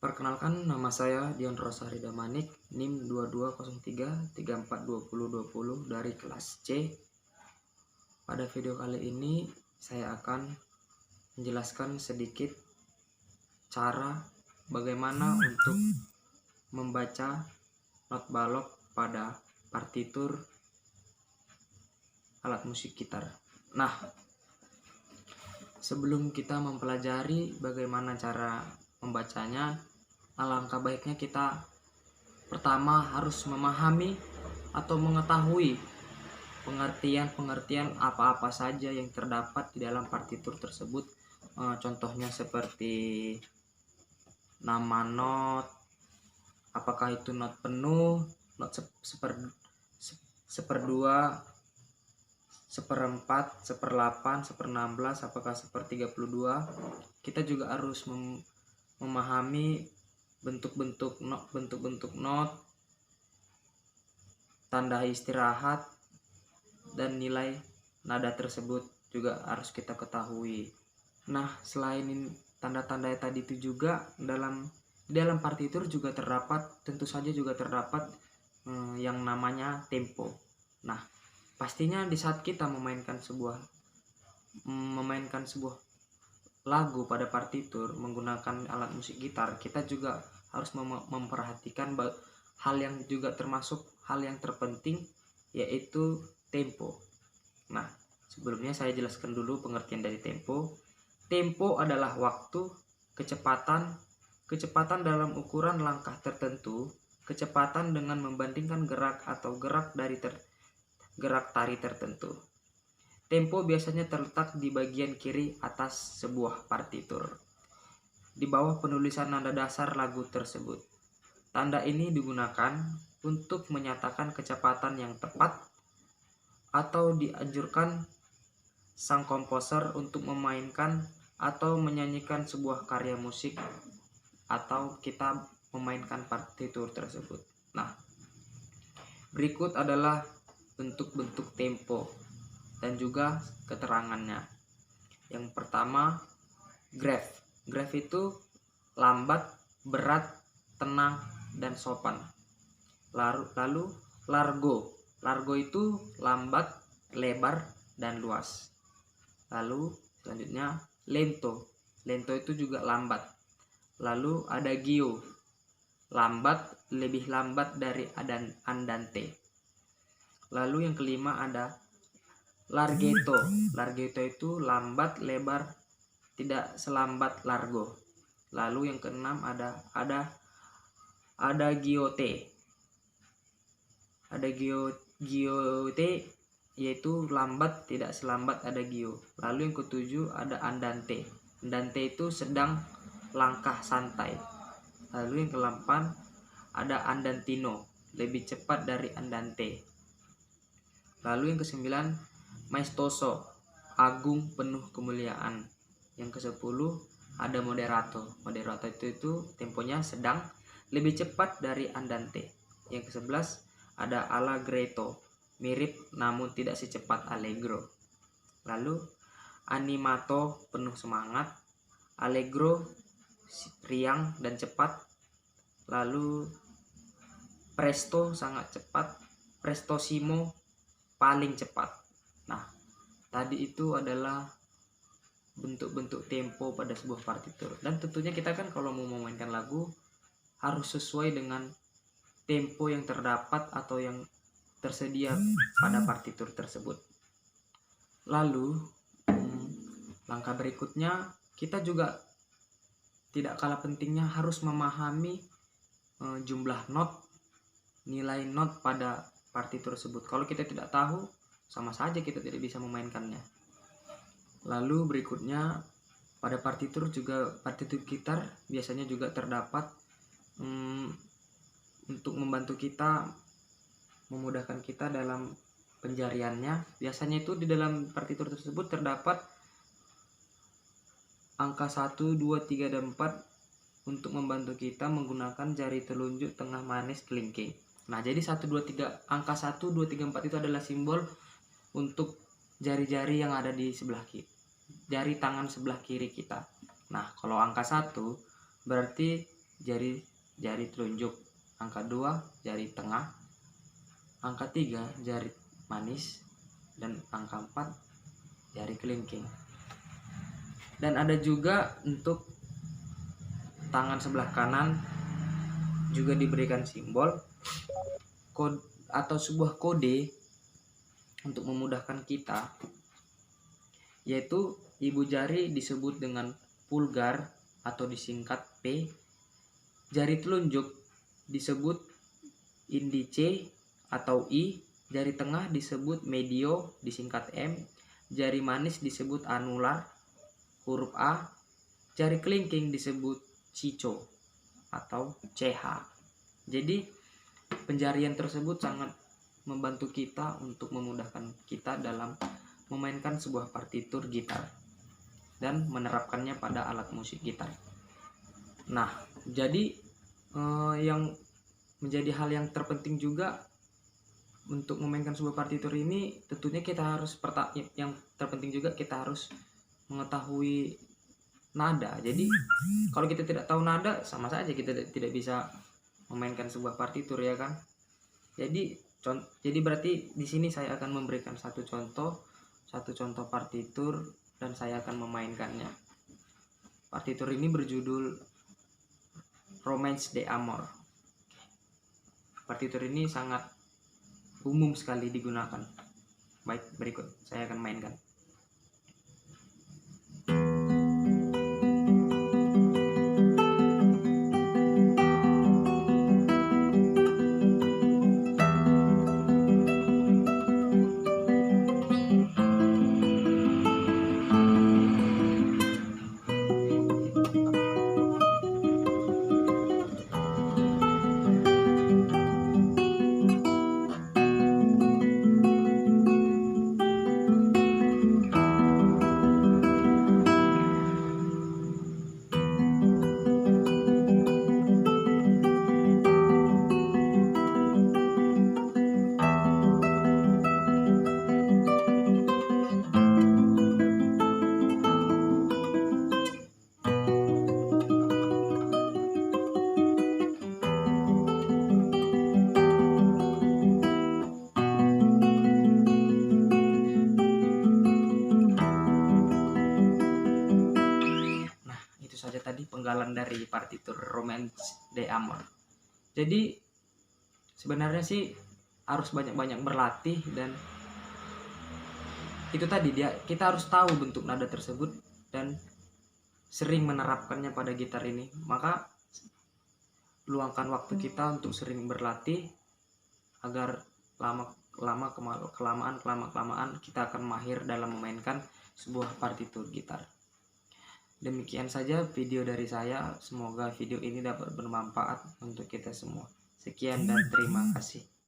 Perkenalkan, nama saya Dion Rosari Damanik, NIM 2203342020 dari kelas C. Pada video kali ini saya akan menjelaskan sedikit cara bagaimana untuk membaca not balok pada partitur alat musik gitar. Nah, sebelum kita mempelajari bagaimana cara membacanya, alangkah baiknya kita pertama harus memahami atau mengetahui pengertian apa-apa saja yang terdapat di dalam partitur tersebut. Contohnya seperti nama not, apakah itu not penuh, not seperdua, seperempat, seperdelapan, seper16, apakah seper32. Kita juga harus memahami bentuk-bentuk not, tanda istirahat, dan nilai nada tersebut juga harus kita ketahui. Nah, selain tanda-tanda tadi itu juga dalam partitur juga tentu saja terdapat yang namanya tempo. Nah, pastinya di saat kita memainkan sebuah lagu pada partitur menggunakan alat musik gitar, kita juga harus memperhatikan hal yang juga termasuk hal yang terpenting, yaitu tempo. Nah, sebelumnya saya jelaskan dulu pengertian dari tempo. Tempo adalah waktu, kecepatan dalam ukuran langkah tertentu, kecepatan dengan membandingkan gerak atau gerak tari tertentu. Tempo biasanya terletak di bagian kiri atas sebuah partitur, di bawah penulisan nada dasar lagu tersebut. Tanda ini digunakan untuk menyatakan kecepatan yang tepat, atau dianjurkan sang komposer untuk memainkan atau menyanyikan sebuah karya musik, atau kita memainkan partitur tersebut. Nah, berikut adalah bentuk-bentuk tempo dan juga keterangannya. Yang pertama, grave. Grave itu lambat, berat, tenang, dan sopan. Lalu largo. Largo itu lambat, lebar, dan luas. Lalu selanjutnya lento. Lento itu juga lambat. Lalu adagio. Lambat, lebih lambat dari andante. Lalu yang kelima ada larghetto. Larghetto itu lambat, lebar, tidak selambat largo. Lalu yang keenam ada adagiote. Adagiote yaitu lambat, tidak selambat adagio. Lalu yang ketujuh ada andante. Andante itu sedang, langkah santai. Lalu yang ke-8 ada andantino, lebih cepat dari andante. Lalu yang ke-9 maestoso, agung, penuh kemuliaan. Yang ke-10 ada moderato. Moderato itu temponya sedang, lebih cepat dari andante. Yang ke-11 ada allegretto, mirip namun tidak secepat allegro. Lalu animato, penuh semangat. Allegro, riang dan cepat. Lalu presto, sangat cepat. Prestosimo, paling cepat. Nah, tadi itu adalah bentuk-bentuk tempo pada sebuah partitur. Dan tentunya kita kan kalau mau memainkan lagu harus sesuai dengan tempo yang terdapat atau yang tersedia pada partitur tersebut. Lalu langkah berikutnya, kita juga tidak kalah pentingnya harus memahami jumlah not, nilai not pada partitur tersebut. Kalau kita tidak tahu, sama saja kita tidak bisa memainkannya. Lalu berikutnya, pada partitur gitar biasanya juga terdapat untuk membantu kita, memudahkan kita dalam penjariannya. Biasanya itu di dalam partitur tersebut terdapat angka 1, 2, 3, dan 4 untuk membantu kita menggunakan jari telunjuk tengah manis kelingking. Nah, jadi 1, 2, 3, angka 1, 2, 3, 4 itu adalah simbol untuk jari-jari yang ada di sebelah kiri, jari tangan sebelah kiri kita. Nah, kalau angka 1 berarti jari telunjuk, angka 2 jari tengah, angka 3 jari manis, dan angka 4 jari kelingking. Dan ada juga untuk tangan sebelah kanan juga diberikan simbol kode atau sebuah kode untuk memudahkan kita, yaitu ibu jari disebut dengan pulgar atau disingkat P, jari telunjuk disebut indice atau I, jari tengah disebut medio disingkat M, jari manis disebut anular huruf A, jari kelingking disebut cico atau CH. Jadi penjarian tersebut sangat membantu kita untuk memudahkan kita dalam memainkan sebuah partitur gitar dan menerapkannya pada alat musik gitar. Nah, jadi yang menjadi hal yang terpenting juga untuk memainkan sebuah partitur ini, tentunya kita harus yang terpenting juga kita harus mengetahui nada. Jadi kalau kita tidak tahu nada, sama saja kita tidak bisa memainkan sebuah partitur, ya kan? Jadi berarti di sini saya akan memberikan satu contoh partitur dan saya akan memainkannya. Partitur ini berjudul Romance d'Amour. Partitur ini sangat umum sekali digunakan. Baik, berikut saya akan mainkan. Tadi penggalan dari partitur Romance d'Amour. Jadi sebenarnya sih harus banyak-banyak berlatih, dan itu tadi kita harus tahu bentuk nada tersebut dan sering menerapkannya pada gitar ini. Maka luangkan waktu kita untuk sering berlatih agar kelamaan kita akan mahir dalam memainkan sebuah partitur gitar. Demikian saja video dari saya. Semoga video ini dapat bermanfaat untuk kita semua. Sekian dan terima kasih.